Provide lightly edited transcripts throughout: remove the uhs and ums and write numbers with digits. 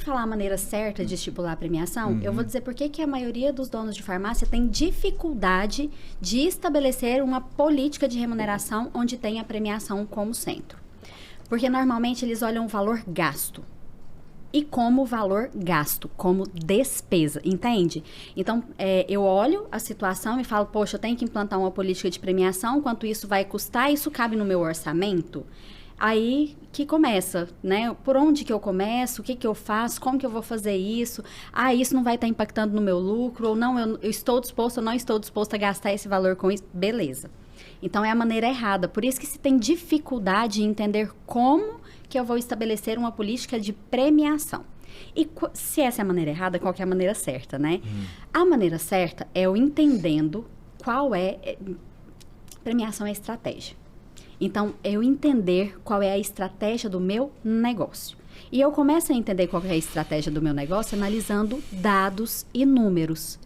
falar a maneira certa de estipular a premiação, eu vou dizer por que a maioria dos donos de farmácia tem dificuldade de estabelecer uma política de remuneração onde tem a premiação como centro. Porque normalmente eles olham o valor gasto. E como valor gasto, como despesa, entende? Então, eu olho a situação e falo, poxa, eu tenho que implantar uma política de premiação, quanto isso vai custar, isso cabe no meu orçamento? Aí que começa, né? Por onde que eu começo, o que que eu faço, como que eu vou fazer isso? Ah, isso não vai estar impactando no meu lucro, ou não, eu estou disposto ou não estou disposto a gastar esse valor com isso? Beleza. Então, é a maneira errada. Por isso que se tem dificuldade em entender como que eu vou estabelecer uma política de premiação. E se essa é a maneira errada, qual que é a maneira certa, né? A maneira certa é eu entendendo qual premiação é estratégia. Então, eu entender qual é a estratégia do meu negócio. E eu começo a entender qual é a estratégia do meu negócio analisando dados e números.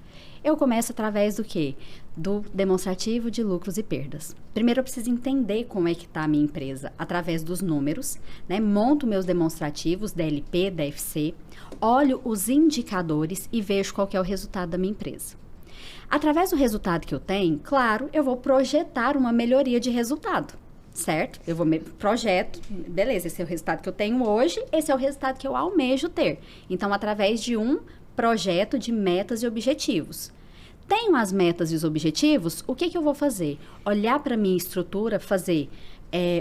Eu começo através do quê? Do demonstrativo de lucros e perdas. Primeiro, eu preciso entender como é que está a minha empresa através dos números, né? Monto meus demonstrativos, DLP, DFC, olho os indicadores e vejo qual que é o resultado da minha empresa. Através do resultado que eu tenho, claro, eu vou projetar uma melhoria de resultado, certo? Eu vou projeto, beleza, esse é o resultado que eu tenho hoje, esse é o resultado que eu almejo ter. Então, através de um projeto de metas e objetivos. Tenho as metas e os objetivos, o que que eu vou fazer? Olhar para a minha estrutura, fazer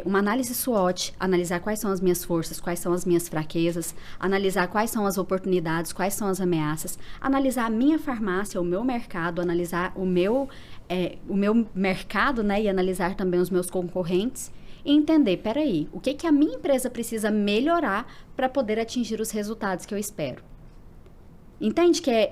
uma análise SWOT, analisar quais são as minhas forças, quais são as minhas fraquezas, analisar quais são as oportunidades, quais são as ameaças, analisar a minha farmácia, o meu mercado, analisar o meu mercado, né, e analisar também os meus concorrentes e entender, peraí, o que que a minha empresa precisa melhorar para poder atingir os resultados que eu espero. Entende que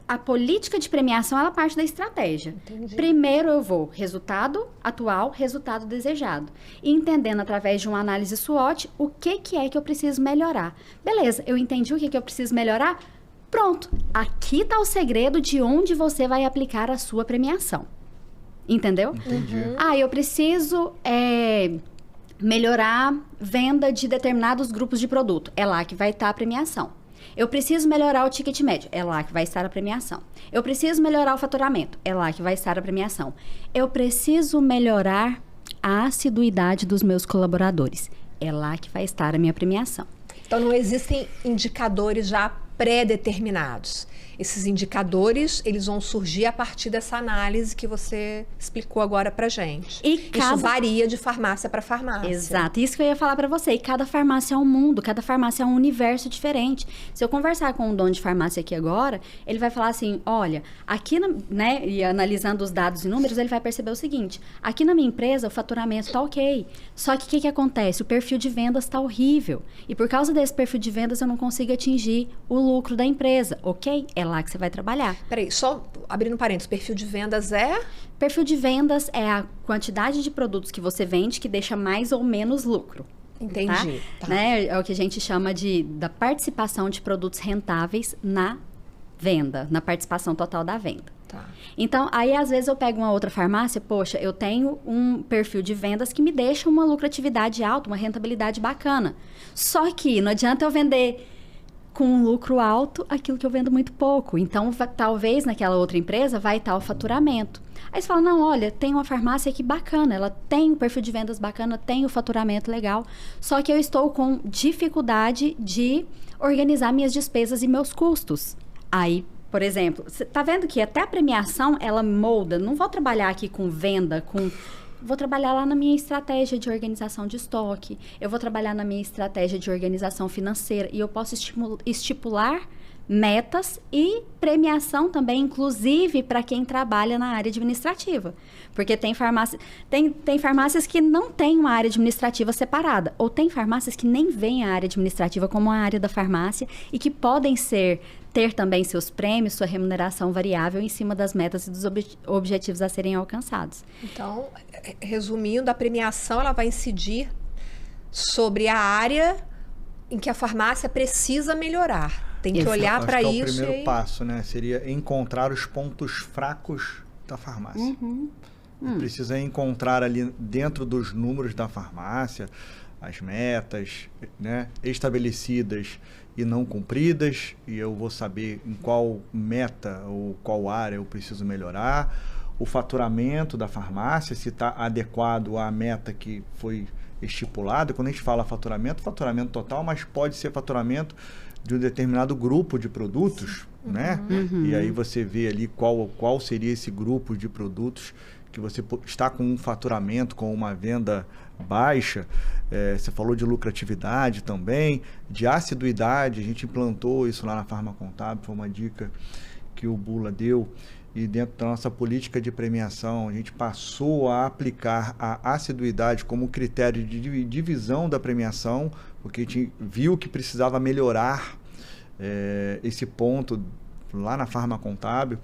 a política de premiação, ela parte da estratégia. Entendi. Primeiro eu vou resultado atual, resultado desejado. E entendendo através de uma análise SWOT, o que que é que eu preciso melhorar. Beleza, eu entendi o que que eu preciso melhorar? Pronto, aqui está o segredo de onde você vai aplicar a sua premiação. Entendeu? Entendi. Eu preciso melhorar venda de determinados grupos de produto. É lá que vai estar a premiação. Eu preciso melhorar o ticket médio. É lá que vai estar a premiação. Eu preciso melhorar o faturamento. É lá que vai estar a premiação. Eu preciso melhorar a assiduidade dos meus colaboradores. É lá que vai estar a minha premiação. Então, não existem indicadores já pré-determinados. Esses indicadores, eles vão surgir a partir dessa análise que você explicou agora pra gente. Isso varia de farmácia para farmácia. Exato, isso que eu ia falar pra você. E cada farmácia é um mundo, cada farmácia é um universo diferente. Se eu conversar com um dono de farmácia aqui agora, ele vai falar assim, olha, aqui, né, e analisando os dados e números, ele vai perceber o seguinte, aqui na minha empresa o faturamento tá ok, só que o que acontece? O perfil de vendas tá horrível. E por causa desse perfil de vendas eu não consigo atingir o lucro da empresa, ok? É lá que você vai trabalhar. Peraí, só abrindo parênteses, perfil de vendas é? Perfil de vendas é a quantidade de produtos que você vende que deixa mais ou menos lucro. Entendi. Tá? Né? É o que a gente chama da participação de produtos rentáveis na venda, na participação total da venda. Tá. Então, aí às vezes eu pego uma outra farmácia, poxa, eu tenho um perfil de vendas que me deixa uma lucratividade alta, uma rentabilidade bacana. Só que não adianta eu vender com um lucro alto aquilo que eu vendo muito pouco. Então, talvez naquela outra empresa vai estar o faturamento. Aí você fala, não, olha, tem uma farmácia aqui bacana, ela tem um perfil de vendas bacana, tem o faturamento legal, só que eu estou com dificuldade de organizar minhas despesas e meus custos. Aí, por exemplo, você tá vendo que até a premiação, ela molda, não vou trabalhar aqui com venda, vou trabalhar lá na minha estratégia de organização de estoque, eu vou trabalhar na minha estratégia de organização financeira e eu posso estipular metas e premiação também, inclusive para quem trabalha na área administrativa. Porque tem farmácias que não têm uma área administrativa separada, ou tem farmácias que nem veem a área administrativa como a área da farmácia e que podem ter também seus prêmios, sua remuneração variável em cima das metas e dos objetivos a serem alcançados. Então, resumindo, a premiação ela vai incidir sobre a área em que a farmácia precisa melhorar. Tem que olhar para isso. O primeiro passo, né? Seria encontrar os pontos fracos da farmácia. Precisa encontrar ali dentro dos números da farmácia as metas, né, estabelecidas e não cumpridas, e eu vou saber em qual meta ou qual área eu preciso melhorar. O faturamento da farmácia, se está adequado à meta que foi estipulada. Quando a gente fala faturamento total, mas pode ser faturamento de um determinado grupo de produtos, né? E aí você vê ali qual seria esse grupo de produtos que você está com um faturamento, com uma venda baixa. Você falou de lucratividade também, de assiduidade. A gente implantou isso lá na Farma Contábil, foi uma dica que o Bula deu. E dentro da nossa política de premiação, a gente passou a aplicar a assiduidade como critério de divisão da premiação, porque a gente viu que precisava melhorar esse ponto lá na Farma Contábil.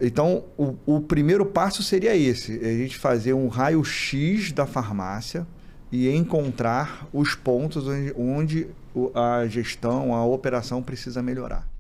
Então, o primeiro passo seria esse, a gente fazer um raio-x da farmácia e encontrar os pontos onde a gestão, a operação precisa melhorar.